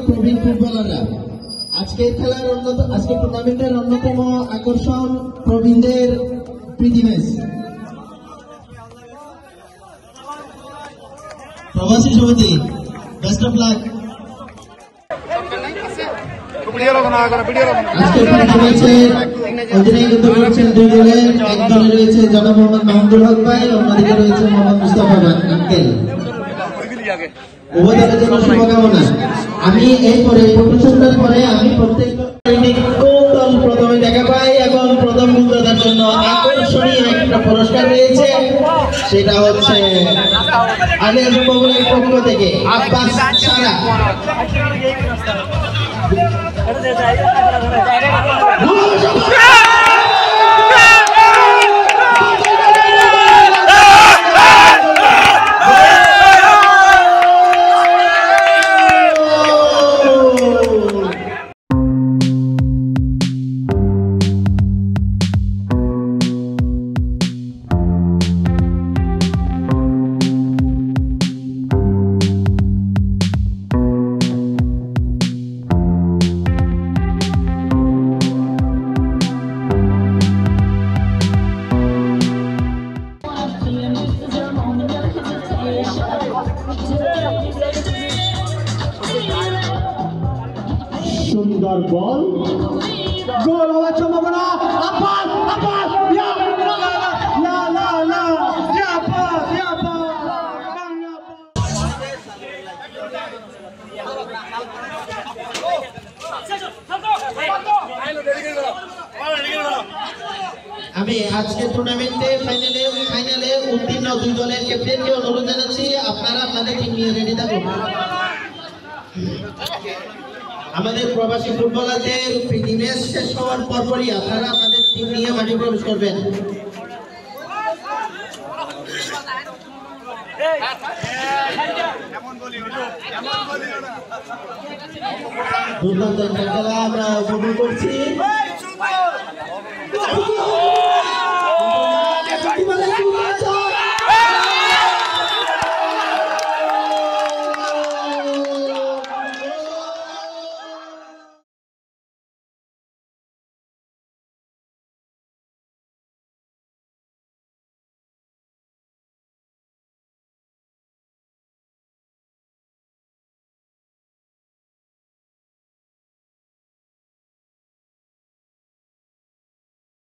প্রবীণ ফুটবলাররা আজকের টুর্নামেন্টের অন্যতম আকর্ষণ প্রবীণদের প্রীতি ম্যাচ। প্রবাসী সমিতি বেস্ট অফ লাক। অধিনায়কত্ব করছেন দুই দলের, এক দলে রয়েছে জনাব মোহাম্মদ মাহমুদুল হক ভাই, অন্যদিকে রয়েছে মোহাম্মদ মুস্তাফা আঙ্কেল। উভয় দলের জন্য শুভকামনা। আমি এরপরে প্রফেশনাল পরে আমি প্রত্যেক দল প্রথমে দেখা পাই এবং প্রথম মুদ্রার জন্য আকর্ষণীয় একটা পুরস্কার রয়েছে, সেটা হচ্ছে আলিয়াস ভবনের পক্ষ থেকে আব্বাস সারা। সুন্দর বল, গোল হওয়ার সম্ভাবনা। আমি আজকের টুর্নামেন্টে ফাইনালে উত্তীর্ণ দুই দলের ক্যাপ্টেনকে অনুরোধ জানাচ্ছি, আপনারা আপনাদের টিম নিয়ে রেডি থাকুন। আমাদের প্রবাসী ফুটবলারদের প্রীতি ম্যাচ শেষ হওয়ার পরপরই আপনারা আপনাদের টিম নিয়ে মাঠে প্রবেশ করবেন। দুর্দান্ত খেলা আমরা উপভোগ করছি।